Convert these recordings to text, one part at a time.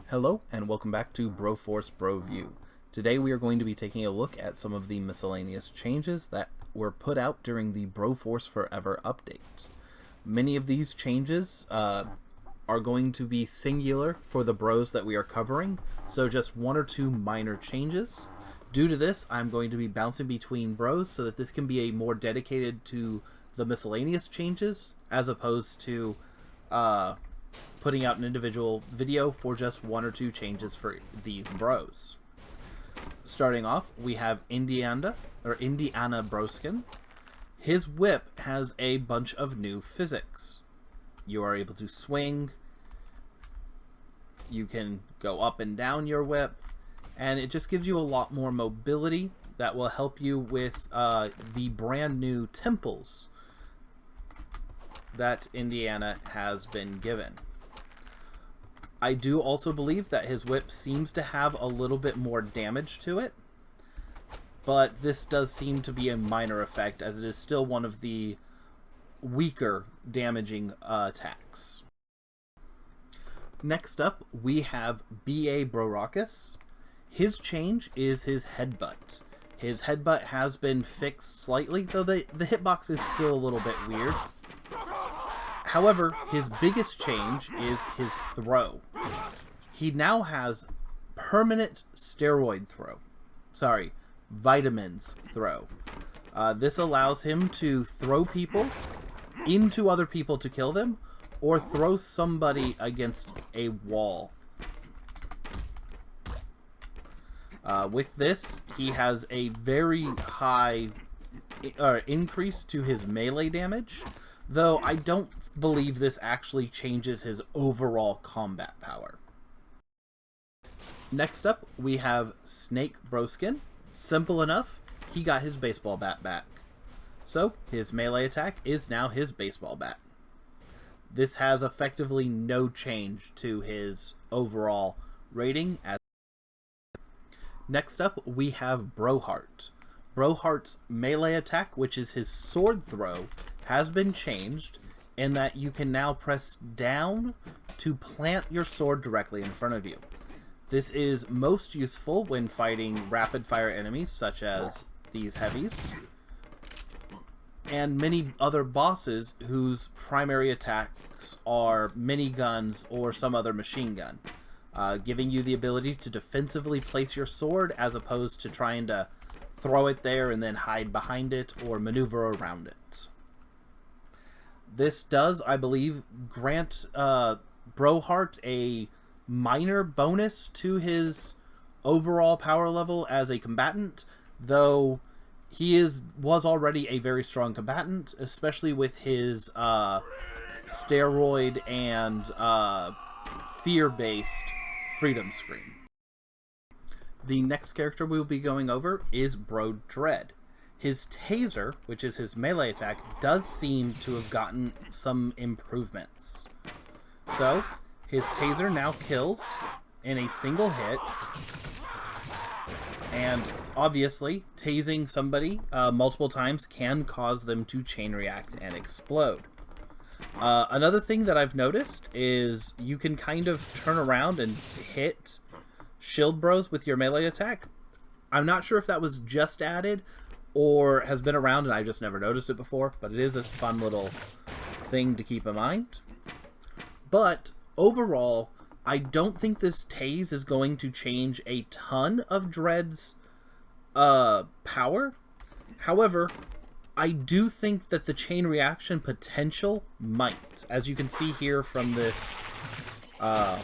Hello and welcome back to Broforce Broview. Today we are going to be taking a look at some of the miscellaneous changes that were put out during the Broforce Forever update. Many of these changes are going to be singular for the bros that we are covering, so just one or two minor changes. Due to this, I'm going to be bouncing between bros so that this can be a more dedicated to the miscellaneous changes as opposed to putting out an individual video for just one or two changes for these bros. Starting off, we have Indiana Broskin. His whip has a bunch of new physics. You are able to swing, you can go up and down your whip, and it just gives you a lot more mobility that will help you with the brand new temples that Indiana has been given. I do also believe that his whip seems to have a little bit more damage to it, but this does seem to be a minor effect as it is still one of the weaker damaging attacks. Next up, we have B.A. Brorakis. His change is his headbutt. His headbutt has been fixed slightly, though the hitbox is still a little bit weird. However, his biggest change is his throw. He now has permanent steroid throw. Sorry, vitamins throw. This allows him to throw people into other people to kill them, or throw somebody against a wall. With this, he has a very high increase to his melee damage, though I don't believe this actually changes his overall combat power. Next up, we have Snake Broskin. Simple enough, he got his baseball bat back. So, his melee attack is now his baseball bat. This has effectively no change to his overall rating. Next up, we have Broheart. Brohart's melee attack, which is his sword throw, has been changed in that you can now press down to plant your sword directly in front of you. This is most useful when fighting rapid fire enemies such as these heavies and many other bosses whose primary attacks are miniguns or some other machine gun, giving you the ability to defensively place your sword as opposed to trying to throw it there and then hide behind it or maneuver around it. This does, I believe, grant Broheart a minor bonus to his overall power level as a combatant, though he was already a very strong combatant, especially with his steroid and fear-based freedom screen. The next character we will be going over is Broden. His taser, which is his melee attack, does seem to have gotten some improvements. So, his taser now kills in a single hit, and obviously, tasing somebody multiple times can cause them to chain react and explode. Another thing that I've noticed is you can kind of turn around and hit shield bros with your melee attack. I'm not sure if that was just added or has been around and I just never noticed it before, but it is a fun little thing to keep in mind. But overall, I don't think this tase is going to change a ton of Dread's power. However, I do think that the chain reaction potential might. As you can see here from this, a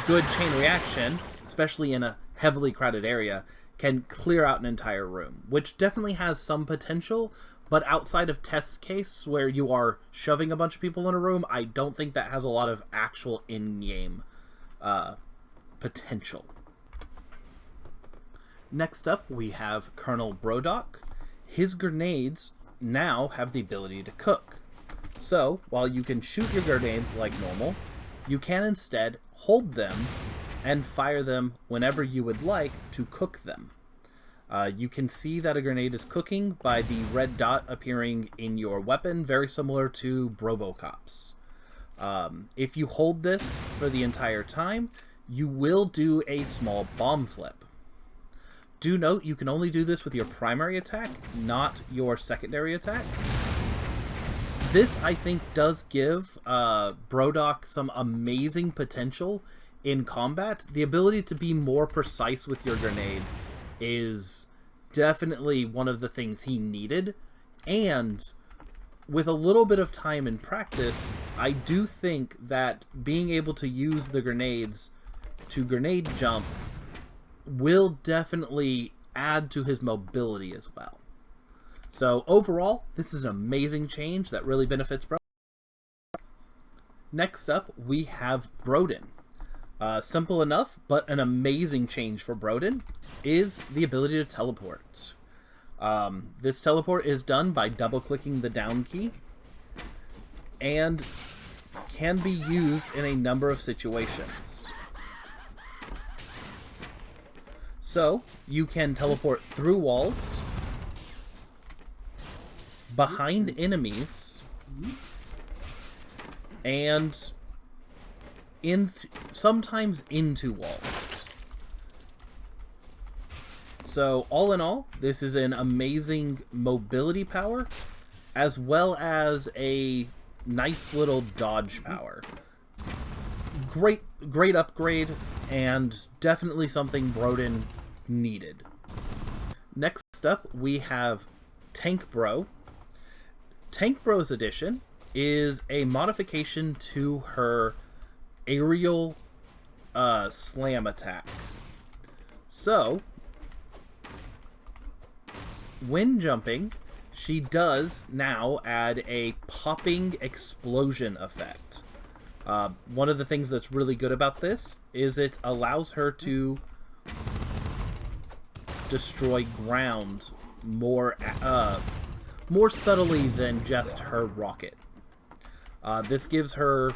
good chain reaction, especially in a heavily crowded area, can clear out an entire room, which definitely has some potential, but outside of test case where you are shoving a bunch of people in a room, I don't think that has a lot of actual in-game potential. Next up, we have Colonel Brodock. His grenades now have the ability to cook. So, while you can shoot your grenades like normal, you can instead hold them and fire them whenever you would like to cook them. You can see that a grenade is cooking by the red dot appearing in your weapon, very similar to Robocop's. If you hold this for the entire time, you will do a small bomb flip. Do note, you can only do this with your primary attack, not your secondary attack. This, I think, does give Brodok some amazing potential in combat. The ability to be more precise with your grenades is definitely one of the things he needed, and with a little bit of time and practice, I do think that being able to use the grenades to grenade jump will definitely add to his mobility as well. So overall, this is an amazing change that really benefits Broden. Next up, we have Broden. Simple enough, but an amazing change for Broden is the ability to teleport. This teleport is done by double-clicking the down key and can be used in a number of situations. So, you can teleport through walls, behind enemies, and sometimes into walls. So, all in all, this is an amazing mobility power, as well as a nice little dodge power. Great upgrade, and definitely something Broden needed. Next up, we have Tank Bro. Tank Bro's addition is a modification to her aerial slam attack. So, when jumping, she does now add a popping explosion effect. One of the things that's really good about this is it allows her to destroy ground more subtly than just her rocket. This gives her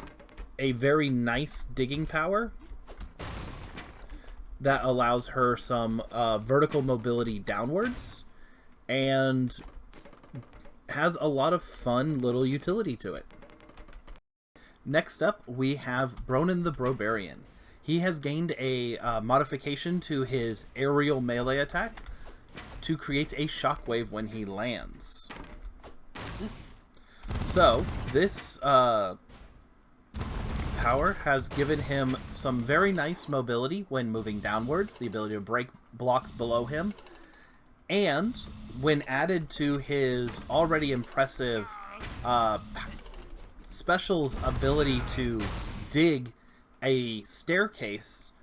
a very nice digging power that allows her some vertical mobility downwards and has a lot of fun little utility to it. Next up, we have Broden the Barbarian. He has gained a modification to his aerial melee attack to create a shockwave when he lands. So, this power has given him some very nice mobility when moving downwards, the ability to break blocks below him, and when added to his already impressive special's ability to dig a staircase,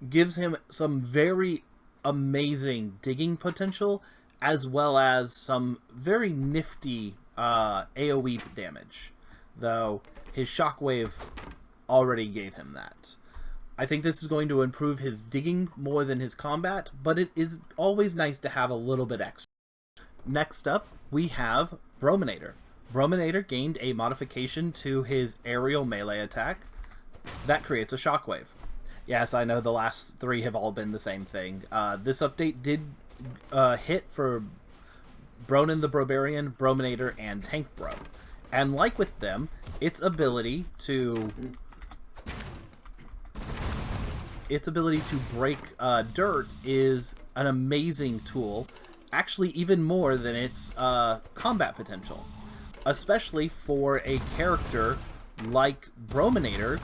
gives him some very amazing digging potential, as well as some very nifty AoE damage, though his shockwave already gave him that. I think this is going to improve his digging more than his combat, but it is always nice to have a little bit extra. Next up, we have Brominator. Brominator gained a modification to his aerial melee attack that creates a shockwave. Yes, I know the last three have all been the same thing. This update did hit for Broden the Barbarian, Brominator, and Tank Bro. And like with them, its ability to break dirt is an amazing tool, actually even more than its combat potential, especially for a character like Brominator,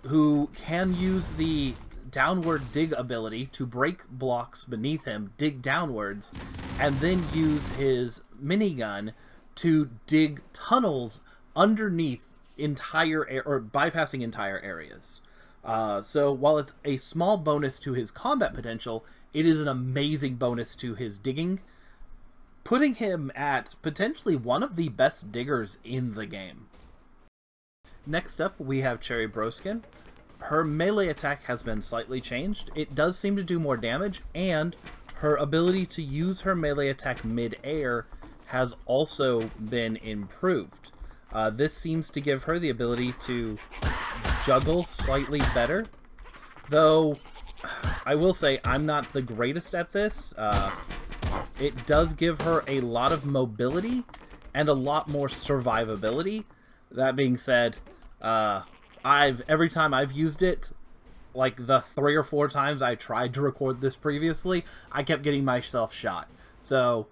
who can use the downward dig ability to break blocks beneath him, dig downwards, and then use his minigun to dig tunnels underneath bypassing entire areas. So while it's a small bonus to his combat potential, it is an amazing bonus to his digging, putting him at potentially one of the best diggers in the game. Next up, we have Cherry Broskin. Her melee attack has been slightly changed. It does seem to do more damage, and her ability to use her melee attack mid-air has also been improved. This seems to give her the ability to juggle slightly better, though I will say I'm not the greatest at this. It does give her a lot of mobility and a lot more survivability. That being said, Every time I've used it, like the 3 or 4 times I tried to record this previously, I kept getting myself shot. So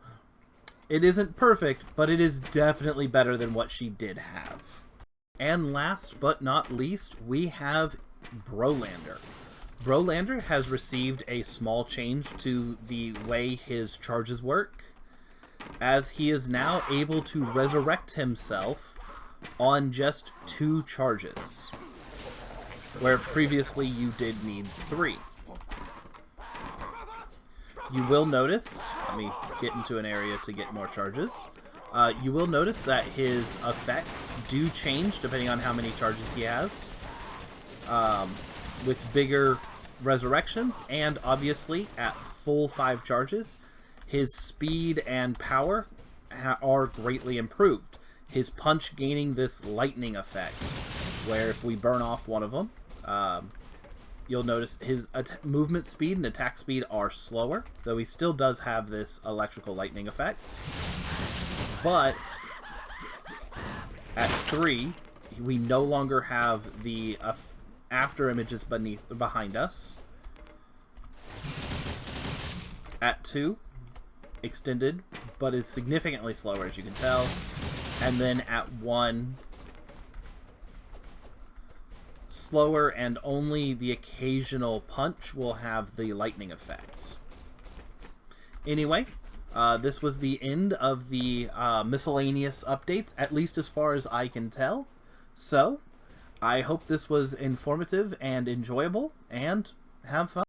it isn't perfect, but it is definitely better than what she did have. And last but not least, we have Brolander. Brolander has received a small change to the way his charges work, as he is now able to resurrect himself on just 2 charges, where previously you did need 3. You will notice, let me get into an area to get more charges, you will notice that his effects do change depending on how many charges he has, with bigger resurrections, and obviously at full 5 charges, his speed and power are greatly improved. His punch gaining this lightning effect, where if we burn off one of them, you'll notice his movement speed and attack speed are slower, though he still does have this electrical lightning effect. But at 3, we no longer have the after images behind us. At 2, extended, but is significantly slower, as you can tell. And then at 1, slower, and only the occasional punch will have the lightning effect. Anyway, this was the end of the miscellaneous updates, at least as far as I can tell. So, I hope this was informative and enjoyable, and have fun.